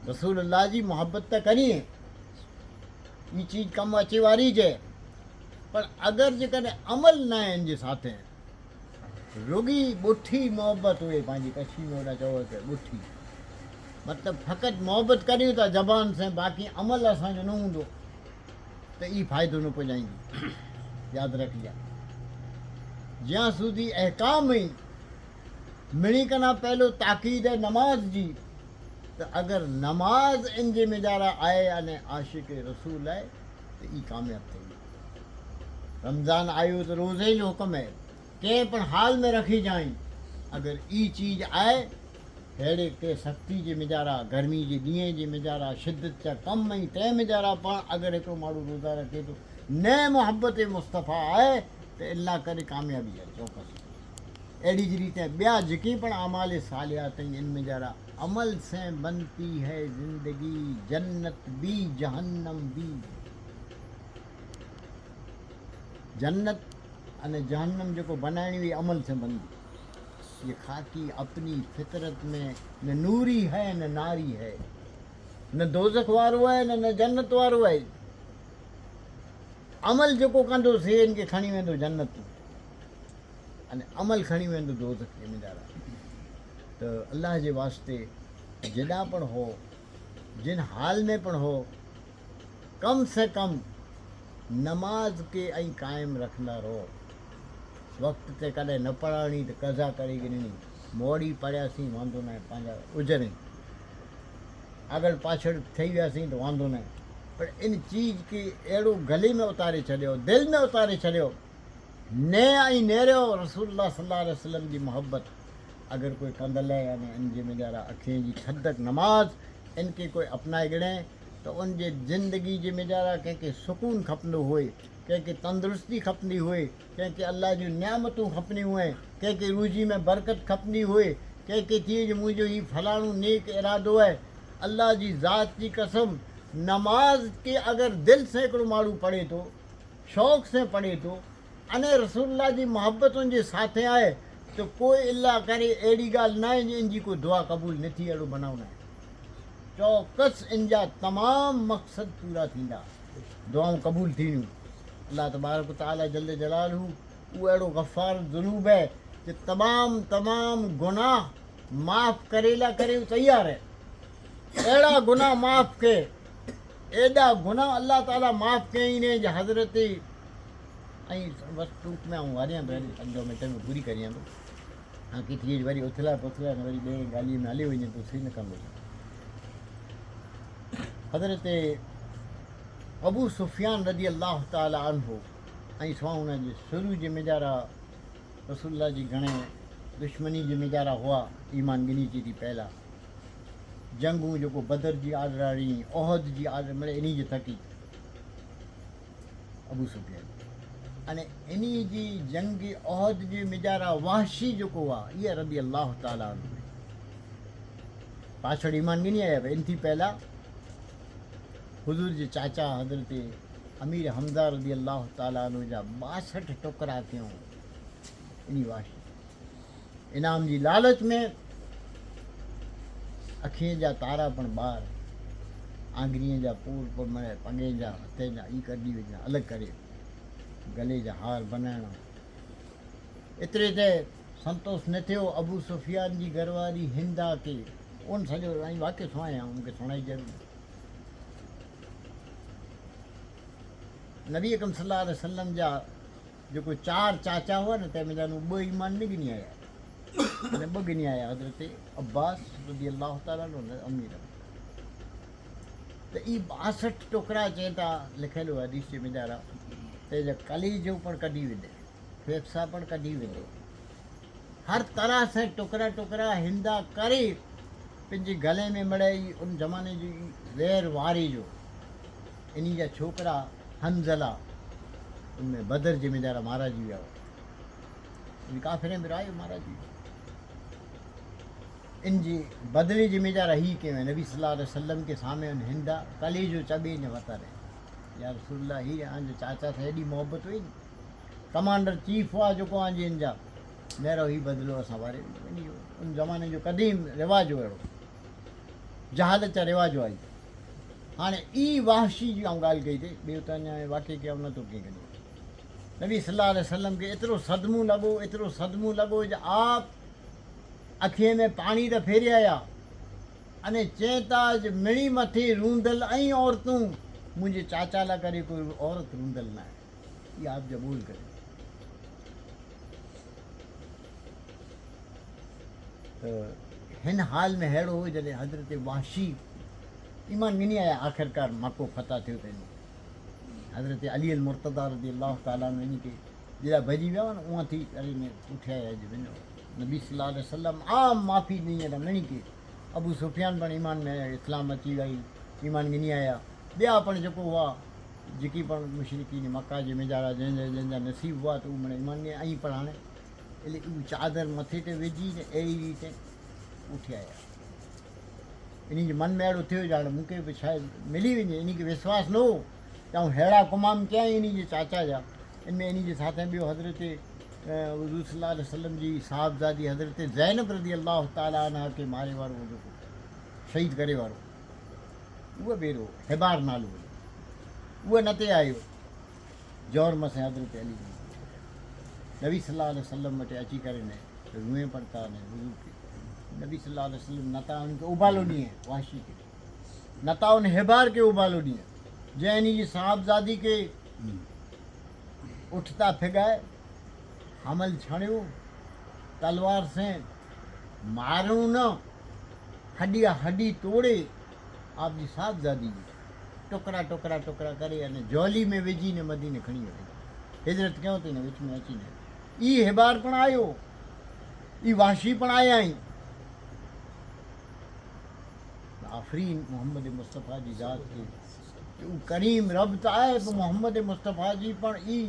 Speaker 1: रसूलुल्लाह जी मोहब्बत त करिए, ये चीज़ कमु अचे वारी जे, पर अगरि जेकॾहिं अमल न आहे इन जे साथे रुगी ॿुठी मोहब्बत हुए, पंहिंजी कच्छी में होॾा चओ त ॿुठी मतिलबु फ़क़ति मोहब्बत करियूं था ज़बान से, बाक़ी अमल असांजो न हूंदो त ई फ़ाइदो न पहुचाईंदी। यादि रखिजे ज्यां सूदी अहकाम ई मिणी कना पहलो ताक़ीद है नमाज जी, त अगरि नमाज इन जे मिजारा आहे अने आशिक रसूल आहे त ई कामयाबु थी। रमज़ान आयो त रोज़े जो हुकम है कंहिं पण हाल में रखी जाई, अगरि ई चीज़ आहे अहिड़े के सख़्ती जे मिजारा, गर्मी जे ॾींहं जे मिजारा, शिदत जा कम ऐं तंहिं मिजारा पाण अगरि हिकिड़ो माण्हू रोज़ा रखे थो न मोहब्बत मुस्तफ़ा आहे त अल्लाह करे कामयाबी आहे चौकस। अहिड़ी जी रीते ॿिया जेके पण अमाल सालियात आहिनि इन मिजारा अमल से बनती है ज़िंदगी, जन्नत भी जहन्नम भी। जन्नत अने जहन्नम जेको बनाइणी हुई अमल से बनदी। ये खाकी अपनी फितरत में न नूरी है न नारी है, न दोज़ख वारो आहे न जन्नत वारो आहे। अमल जेको कंदोसीं इनखे खणी वेंदो जन्नत अने अमल खणी वेंदो दोज़ख जे मिजारा। त अल्लाह जे वास्ते जेॾा पण हो, जिन हाल में पण हो, कम से कम नमाज के ऐं क़ाइमु रखंदा रहो। वक़्त ते कॾहिं न पढ़णी त कज़ा करे गिनणी, मोड़ी पढ़ियासीं वांदो न आहे, पंहिंजा उजर अगरि पाछड़ ठही वियासीं त वांदो न आहे, पर इन चीज़ खे अहिड़ो गले में उतारे छॾियो, दिलि में उतारे छॾियो, न ऐं नेरियो रसूलुल्लाह सल्लल्लाहु अलैहि वसल्लम जी मोहब्बत अगरि कोई कंदल आहे यानी इन जे मिजारा अखियुनि जी थधक नमाज़ इनखे कोई अपनाए गिणे त उन जे ज़िंदगी जे मिजारा कंहिंखे सुकून खपंदो हुए, कंहिंखे तंदुरुस्ती खपंदी हुए, कंहिंखे अल्लाह जूं नियामतूं खपंदियूं हुए, कंहिंखे रूज़ी में बरकत खपंदी हुए, कंहिंखे थिए जो मुंहिंजो हीउ फलाणो नेक इरादो आहे। अल्लाह जी ज़ात जी कसम नमाज के अगरि दिलि से हिकिड़ो माण्हू पढ़े थो, शौक़ से पढ़े थो, अने रसूलुल्लाह जी मोहब्बतुनि जे साथे आहे त कोई अल्लाह करे अहिड़ी ॻाल्हि न आहे इन जी कोई दुआ क़बूल न थी, अहिड़ो बनाउ न आहे। चौकस इन जा तमामु मक़सद पूरा थींदा, दुआऊं क़बूल थींदियूं। अल्लाह तबारक तआला जल्ल जलालहू उहो अहिड़ो गफ़ार ज़ुनूब आहे कि तमामु गुनाह माफ़ करे लाइ करे तयारु आहे। अहिड़ा गुनाह माफ़ के, एॾा गुनाह अल्लाह ताला माफ़ कयईं ने जो हज़रत ऐं बसि टूक में आऊं वारियां पहिरीं 5 मिंट में पूरी करियां थो। हाँ किथे वरी उथला पुथला वरी ॿिए ॻाल्हि में हली वञे त सही न कंदो। हज़रत अबू सुफ़ियान रज़ी अल्लाह ताला अन्हु ऐं सवां हुन जे शुरू जे मिजारा रसूलुल्लाह जी घणे दुश्मनी जे मिजारा हुआ, ईमान गिनी थी पहिला जंगूं जेको बदर जी आदराणी, ओहद जी आदर मिड़े इन जे थकी अबू सुफ़ियान अने इन जी जंग ओहद जे मिजारा वाशी जेको आहे इहा रज़ी अल्लाह ताला अन्हु पाछड़ ईमान गिनी आया इन थी पहिला हुजूर जे चाचा हज़रत अमीर हमज़ा रज़ी अल्लाह ताला अन्हु जा 62 टुकड़ा थियूं इन वाशी। इनाम जी लालच में अखियुनि जा तारा पण ॿार आंगरीअ जा पूर पूर माना पगे जा हथे जा ई कढी विझा अलॻि करे गले जा हार बनाइणा एतिरे ते संतोष न थियो अबू सुफियान जी घरवारी हिंदा खे उन सॼो ऐं वाक़ियो सुणायां मूंखे सुणाई ज़रूरु नबी अकरम सल्लल्लाहु अलैहि वसल्लम जा जेको 4 चाचा हुआ न तंहिंमें जा 2 ईमान न गिनी आया अने 2 गिनी आया हज़रत अब्बास रज़ी अल्लाह ताला अन्हु अमीर त ई 62 टुकड़ा चवनि था लिखियलु आहे हदीस में ॼाणा त कलेजो पण कढी विधे फेफसा पण कढी विधे हर तरह से टुकड़ा टुकड़ा हिंदा करे पंहिंजे गले में मड़ाई उन ज़माने जी वेर वारी जो इन जा छोकिरा हंज़ला उनमें बदर जिम्मेदार महाराज विया हुआ काफ़िरे में रायो महाराज इन जी बदली जिम्मेदार ही के नबी सल्लल्लाहु अलैहि वसल्लम के सामने उन हिंदा कली जो चबे ने वतारे यार रसूलुल्लाह ही आंजे चाचा से एडी मोहब्बत हुई कमांडर चीफ हुआ जो को आंजे इन जा मेरो ही बदलो असां वारे उन ज़माने जो कदीम रिवाज हो अहिड़ो जहालत जा रिवाज आई हाणे ई वाहशी जी आऊं ॻाल्हि कई अथई ॿियो त अञा वाक़ई कयो नथो कंहिं कॾहिं नबी सल्लल्लाहु अलैहि वसल्लम खे एतिरो सदमो लॻो जो आप अखीअ में पाणी त फेरे आया अने चए था मिणी मथे रूंदल ऐं औरतूं मुंहिंजे चाचा लाइ करे कोई औरत रूंदल न आहे इहा आप ज़बूल करे त हिन हाल में अहिड़ो हो जॾहिं हज़रत वाशी ईमान गिनी आया आख़िरकार मको फतह थियो त हज़रत अली अल मुर्तदा रज़ी अल्लाह ताला इन खे जेड़ा भॼी विया न उहा थी करे ने उठिया अॼु वञो नबी सल्लल्लाहु अलैहि वसल्लम आम माफ़ी ॾिनी त मिणी के अबू सुफियान पण ईमान में इस्लाम अची वई ईमान गिनी आया ॿिया पण जेको हुआ जेकी पण मुशरिकीन मक्का जे मेजारा जंहिंजा नसीब हुआ त उहे माना ईमान में आई पण हाणे एॾी उहा चादर मथे ते विझी ने अहिड़ी रीते उठिया आया इन जे मन में अहिड़ो थियो ॼाण मूंखे बि शायदि मिली वञे इन खे विश्वास न हो ऐं अहिड़ा कुमाम कयईं इन जे चाचा जा इन में इन जे साथ ॿियो हज़रत हुज़ूर सल्लल्लाहु अलैहि वसल्लम जी साहिबज़ादी हज़रत ज़ैनब रज़ी अल्लाह ताला अन्हा खे मारे वारो हो जेको शहीद करे वारो उहो बेरो हिबार नालो उहो न ते आयो जौर मसे हज़रत अली नबी सल्लल्लाहु अलैहि वसल्लम वटि अची करे न रूए पड़ता ने हुज़ूर खे नबी सल्लल्लाहु अलैहि वसल्लम नता उनखे उबालो ॾिए वाशी खे नता उन हिबार खे उबालो ॾिए जंहिं इन जी साहिबज़ादी खे उठता फिगाए हमल छणियो तलवार से मारूं न हड्डी हड्डी तोड़े आपजी साहिबज़ादी जी टुकड़ा टुकड़ा टुकड़ा करे अने झोली में विझी ने मदीने खणी वियो हिजरत कयो अथई न विच में अची न ई हिबार पण आयो ई वाशी पण आया आहिनि आफ़रीन मोहम्मद मुस्तफ़ा जी ज़ात खे उहो करीम रब त आहे पोइ मोहम्मद मुस्तफ़ा जी पण ई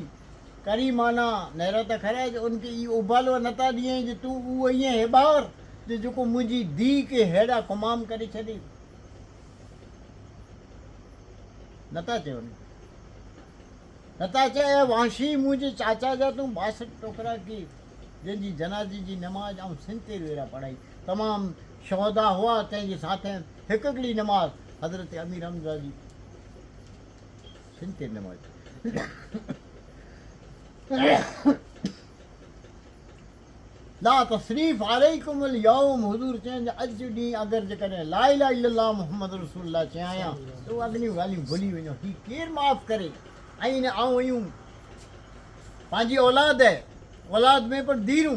Speaker 1: करीमाना नहर त खराए जो उनखे इहो उबालो नथा ॾियईं जो तूं उहो ईअं हिबार जो जेको मुंहिंजी धीउ खे अहिड़ा कुमाम करे छॾे नथा चवनि नथा चए वाशी मुंहिंजे चाचा जा तूं 62 टोकरा की जंहिंजी जनाज़े जी नमाज़ ऐं सिंते वेरा पढ़ाई तमामु शौदा हुआ तंहिंजे साथ हिकु हिकिड़ी नमाज़ हज़रत अमीर हमज़ा जी सिंते नमाज़ ला तशरीफ़ अलैकुमुल यौम हुज़ूर चवनि अॼु ॾींहुं अगरि जेकॾहिं ला इलाहा इल्लल्लाह मुहम्मद रसूलुल्लाह चयां त उहे अॻिलियूं ॻाल्हियूं भुली वञो ही केरु माफ़ु करे ऐं न आऊं आहियूं पंहिंजी औलाद आहे औलाद में पण धीरूं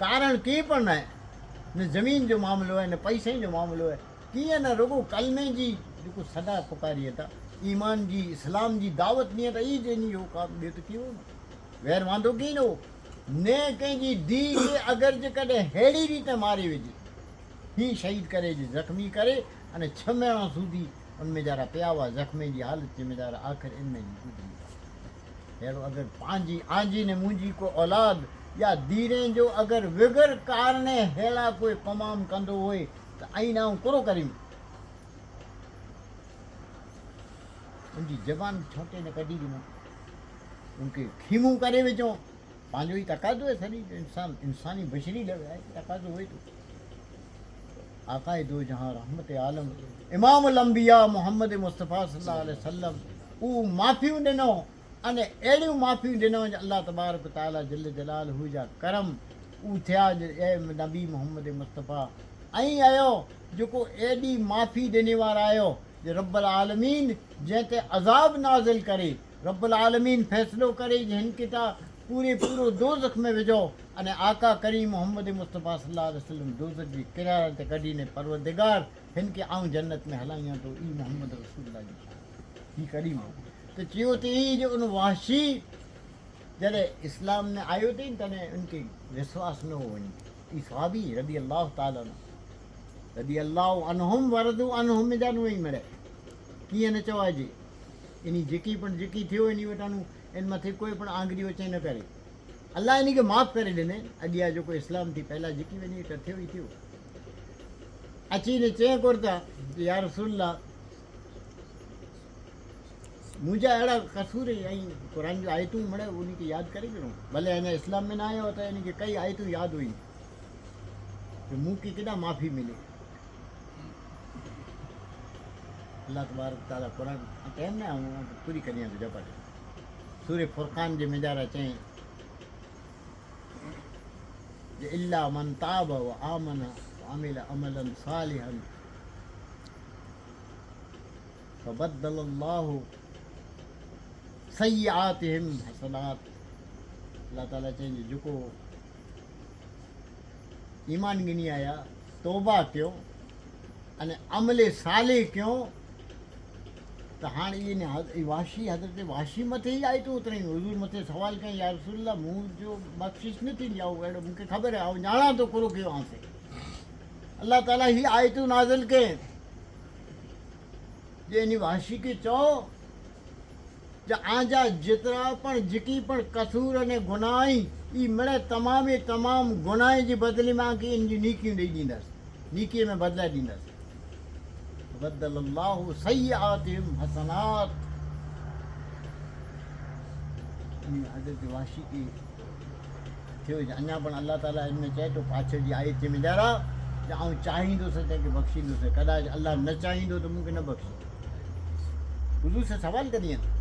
Speaker 1: कारण कंहिं पण न आहे न ज़मीन जो मामिलो आहे न पैसे जो मामिलो आहे कीअं न रुॻो कलमे जी जेको सदा पुकारीअ था ईमान जी इस्लाम जी दावत ॾिए त ई जंहिंजी हो का ॿियो त कीअं न वैर वांदो कीअं न हो ने कंहिंजी धीउ खे अगरि जेकॾहिं अहिड़ी रीति मारे विझे हीअ शहीद करे ज़ख़्मी करे अने 6 महीना सूदी उनमें जरा पिया हुआ ज़ख़्मी जी हालत में जरा आख़िर इनमें गुज़री अहिड़ो अगरि पंहिंजी आंजी ने मुंहिंजी को औलाद या धीरे जो अगरि विगर कारणे अहिड़ा कोई तमामु कंदो हुए त आई न आऊं कुरो करियूं उनजी ज़बान छोटे ने कढी ॾिनो उनखे खीमूं करे विझो पंहिंजो ई तक़ाज़ो आहे सॼी इंसानी बशरी आहे तक़ाज़ो हुए थो आकाए दो जहां रहमत आलम इमामुल अंबिया मोहम्मद मुस्तफ़ा सल्लल्लाहु अलैहि वसल्लम ऊ माफ़ियूं ॾिनो अने अहिड़ियूं माफ़ियूं ॾिनो जो अल्लाह तबारक ताला जल जलालहू जा करम ऊ थिया जो ए नबी मोहम्मद मुस्तफ़ा ऐं आयो जेको एॾी माफ़ी ॾिने वारो आयो जो रब्बुल आलमीन जंहिं ते अज़ाब नाज़िल करे रब्बुल आलमीन फ़ैसिलो करे जो हिन खे त पूरो दोज़ख में विझो अने आका करीम मोहम्मद मुस्तफ़ा सल्लल्लाहु अलैहि वसल्लम दोज़ख जी किनारे ते कढीने परवरदिगार हिन खे आऊं जन्नत में हलायां थो ई मोहम्मद रसूलुल्लाह जी ही करीम त चयो त ई जो उन वाशी जॾहिं इस्लाम में आयो अथई तॾहिं उनखे विश्वास न हो वञे ई सहाबी रदी अल्लाह ताला रदी अल्लाह अनहुम वरदू अनहुम जा न ई मिड़े कीअं न चवाइजे इन जेकी थियो इन वटां इन मथे कोई पण आंगड़ी अचे न करे अल्लाह इन खे माफ़ करे ॾिने अॼु आहे जेको इस्लाम थी पहिला जेकी वञे त थियो ई थियो अची ने चए कोर था या रसूलल्लाह मुंहिंजा अहिड़ा कसूर ऐं क़ुर जूं आयतूं मिड़े उन खे यादि करे ॾिनो भले अञा इस्लाम में न आयो त इन खे कई आयतूं यादि हुई त मूंखे केॾा माफ़ी मिले अल्लाह तबारक ताला क़ुर टाइम न आऊं पूरी करियां थो जपा सूर्य फुरक़ान जे मिजारा चई इल्ला मन ताब व आमन व अमिल अमलन सालिहन फबद्दल अल्लाहु सय्यातिहिम हसनात अल्लाह ताला चई जेको ईमान गिनी आया तौबा कयो अने अमले साले कयो त हाणे इहे वाशी हज़रत वाशी मथे ई आयतूं उतरई हुज़ूर मथे सवाल कई या रसूलल्लाह मुंहिंजो बख़्शिश न थींदी आहे अहिड़ो मूंखे ख़बर आहे ऐं ॼाणा थो कुरो कयो आसे अल्लाह ताला ही आयतूं नाज़िल कई जे इन वाशी खे चओ जो आजा जेतिरा पण जेकी पण कसूर अने गुनाह ई मिड़े तमामु गुनाह जे बदिले मां की इन जी नीकियूं ॾेई ॾींदसि नीकीअ में बदिलाए ॾींदसि बदल अल्लाहु सय्यातिहिम हसनात हज़रत वाशी की थियो अञा पण अल्लाह ताला इन में चए थो पाछे जी आयत जे मिजारा ऐं चाहींदुसि तंहिंखे बख़्शींदुसि कदाच अल्लाह न चाहींदो त मूंखे न बख़्शी हुज़ूर सां सवाल कंदी आहिनि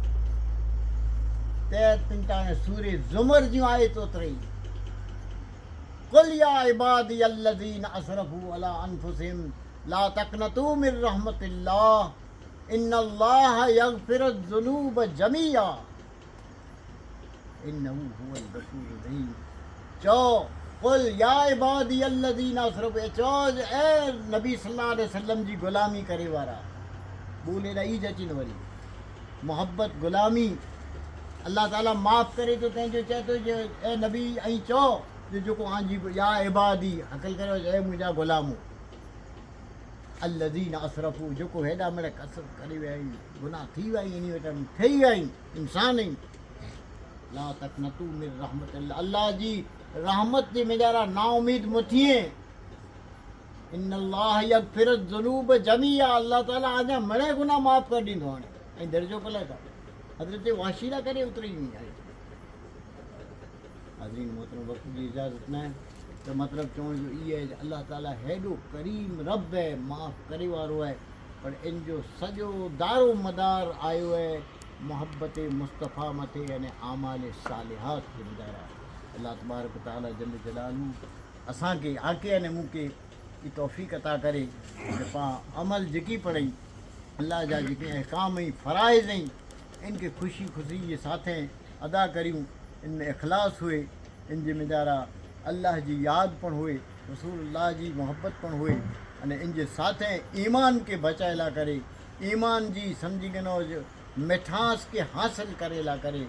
Speaker 1: त हाणे सूर्य ज़ुमर जूं आयत ओतिरई कुल या इबादी अल्लज़ीना असरफू अला अनफुसिहिम ला तक़नतू मिन रहमतिल्लाह इन्नल्लाह यग़फिरुज़ ज़ुनूब जमीआ इन्नहू हुवल गफ़ूरुर रहीम चओ कुल या इबादी अल्लज़ीना असरफू चओ ए नबी सल्लल्लाहु अलैहि वसल्लम जी ग़ुलामी करे वारा ॿोले ॾाई अची न वरी मोहब्बत ग़ुलामी अल्लाह ताला माफ़ करे थो तंहिंजो चए थो जो ए नबी ऐं चओ जो जेको आंजी या इबादी अकल करियो ए मुंहिंजा ग़ुलामो अल्लज़ीना असरफू जेको हेॾा मिड़े कसर करे विया आहिनि गुनाह थी विया आहिनि इन वटि ठही विया आहिनि इंसान आहिनि ला तक़नतू मिन रहमतिल्लाह अल्लाह जी रहमत जे मिजारा नाउमीद मुथिए इन्नल्लाह यग़फिरुज़ ज़ुनूब जमीआ अल्लाह ताला अञा मिड़े गुनाह माफ़ करे ॾींदो हाणे ऐं दर्जो पले था हज़रत वाशीला करे उतरी आहे हाज़रीन मोहतरम वक़्त जी इजाज़त न आहे त मतिलबु चवण जो इहो आहे अल्लाह ताला हेॾो करीम रब आहे माफ़ करे वारो आहे पर इन जो सॼो दारो मदार आयो आहे मोहब्बत मुस्तफ़ा मथे यानी आमाल सालिहात जे मदार आहे अल्लाह तबारक ताला जल जलालू असांखे आके अने मूंखे ई तौफ़ीक़ अता करे कि पाण अमल जेकी पढ़ई अल्लाह जा जेके अहकाम ऐं फ़राइज़ ऐं इनके ख़ुशी जे साथ अदा करियूं इनमें इख़लास हुए इन जे मिजारा अल्लाह जी यादि पण हुए रसूलुल्लाह जी मोहब्बत पण हुए अने इन जे साथ ईमान के बचाएला करे ईमान जी सम्झी गिनो मिठास के हासिल करेला करे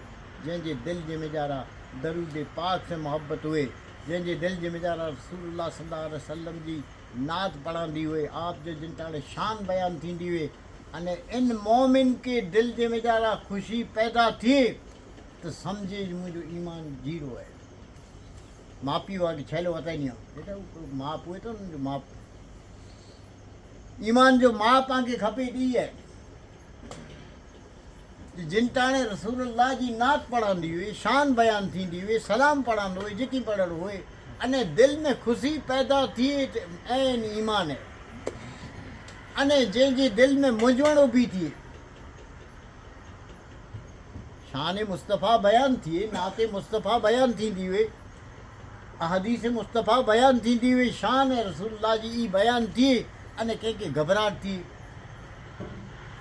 Speaker 1: जंहिंजे दिलि जे मिजारा दरूद पाक से मोहब्बत हुए जंहिंजे दिलि जे मिजारा रसूलुल्लाह सल्लल्लाहु अलैहि वसल्लम जी नात पढ़ंदी हुए आप जो जिन ताणे शान बयान थींदी हुए अने इन मोमिन के दिल जे मिजारा ख़ुशी पैदा थिए तो समझे मुंहिंजो ईमान जीरो आहे मापी वाली छैलो वताईंदी आहे बेटा माप हुए तो उनजो माप ईमान जो माप तव्हांखे खपे ॾी आहे जिन ताणे रसूलुल्लाह जी नात पढ़ंदी हुई शान बयान थींदी हुई सलाम पढ़ंदो हुई जेकी पढ़ंदो हुए अने दिलि में ख़ुशी पैदा थिए ऐं ईमान आहे अने जंहिंजे दिलि में मुंझवण ऊभी थिए, शान मुस्तफ़ा बयानु थिए, नाते मुस्तफ़ा बयानु थींदी हुई, अहदीस मुस्तफ़ा बयानु थींदी हुई, शान रसूलुल्लाह जी ई बयानु थिए, अने कंहिंखे घबराहट थी,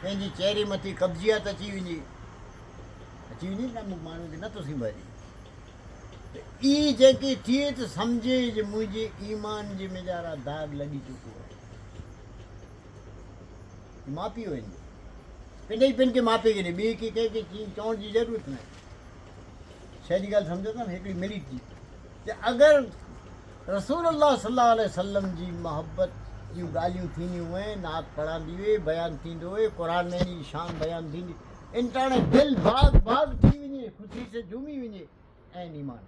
Speaker 1: पंहिंजी चेहरे मथे कब्ज़ियत अची वञे न माण्हू खे नथो संभाले, त ई जेकी थिए त सम्झे जे मुंहिंजे ईमान जे मेजारा दाग लॻी चुको आहे। मापी वञे, पंहिंजे ई पिन खे मापे करे, ॿिए खे कंहिंखे चवण जी ज़रूरत न आहे। शइ जी ॻाल्हि सम्झो था न, हिकिड़ी मिली थी त अगरि रसूलुल्लाह सल्लल्लाहु अलैहि वसल्लम जी मोहबत जूं ॻाल्हियूं थींदियूं हुयूं, नात पढ़ंदी हुई, बयानु थींदो हुयो, क़ुरान में जी शान बयानु थींदी, इन टाणे दिलि बाग बाग थी वञे, ख़ुशी से झूमी वञे, ऐं ईमान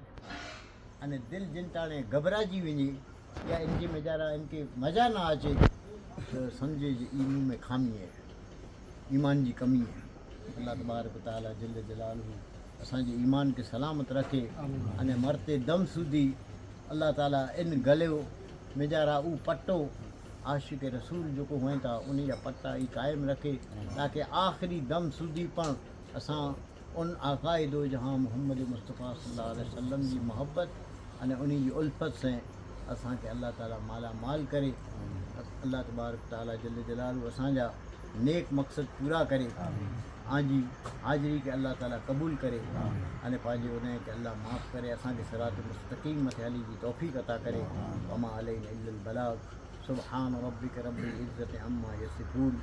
Speaker 1: अने दिलि जिन टाणे घबराइजी वञे या इनके मेजारा इनके मज़ा न अचे त सम्झे जे ईमान में खामी आहे, ईमान जी कमी आहे। अल्लाह तबारक ताला जल जलालहू असांजे ईमान खे सलामत रखे, अने मरते दम सूदी अल्लाह ताला इन गलियो मेजारा ऊ पट्टो आशिक रसूल जेको हुअनि था उन जा पट्टा ई क़ाइमु रखे, ताकी आख़िरी दम सूदी पण असां उन आक़ाए दो जहां मोहम्मद मुस्तफ़ा सल्लल्लाहु अलैहि वसल्लम जी मोहब्बत अने उन जी उल्फत सां असांखे अल्लाह ताला माला माल करे। अल्लाह तबारक ताला जल जलालहू असांजा नेक मक़सद पूरा करे, आजी हाज़िरी के अल्लाह ताला क़बूल करे, अने पंहिंजे उन खे अल्लाह माफ़ करे, असांखे सिरात मुस्तक़ीम मथे हली जी तौफ़ीक़ अता करे। वमा अलैना इल्लल बलाग। सुब्हान रब्बिक रब्बिल इज़्ज़ति अम्मा यसिफून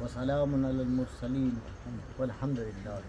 Speaker 1: व सलामुन अलल मुरसलीन वल्हम्दुलिल्लाह।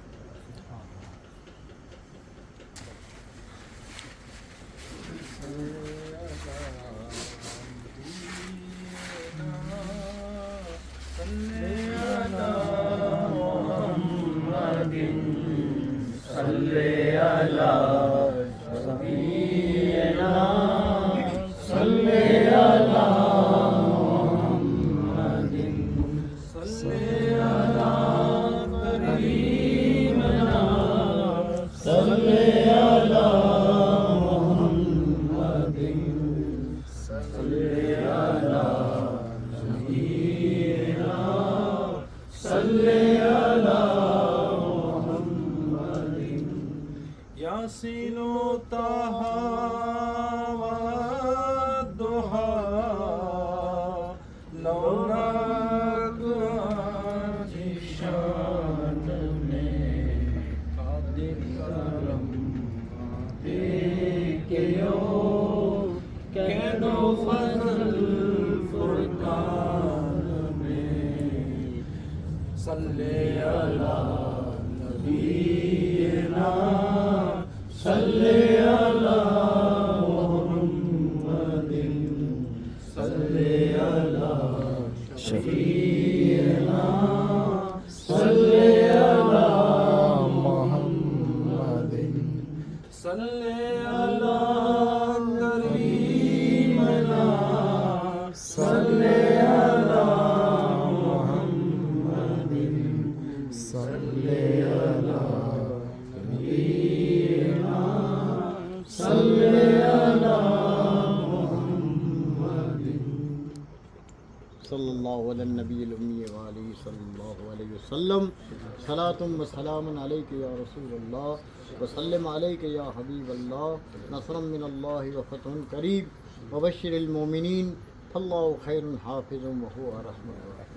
Speaker 3: यासीनो ताहा वद्दुहा लौलाक आजी शान में कादिर करम देखियो कैदो फजल फुरकान में सल्ले अला नबीना सल्ले अला मुहम्मदिन सल्ले अला शफीना सल्ले अला मुहम्मदिन सल्ले अला करीमना सल्ले अला मुहम्मदिन सल्ले अला
Speaker 1: सल्लल्लाहु अलैहि नबील उम्मी व आलिहि सल्लल्लाहु अलैहि वसल्लम। सलातुम व सलामुन अलैका या रसूलल्लाह व सल्लम अलैका या हबीबल्लाह। नसरम मिनल्लाहि व फतहुन करीब व बश्शिरिल मोमिनीन। फल्लाहु खैरुन हाफिज़ुम व हुवा अर्हमुर राहिमीन।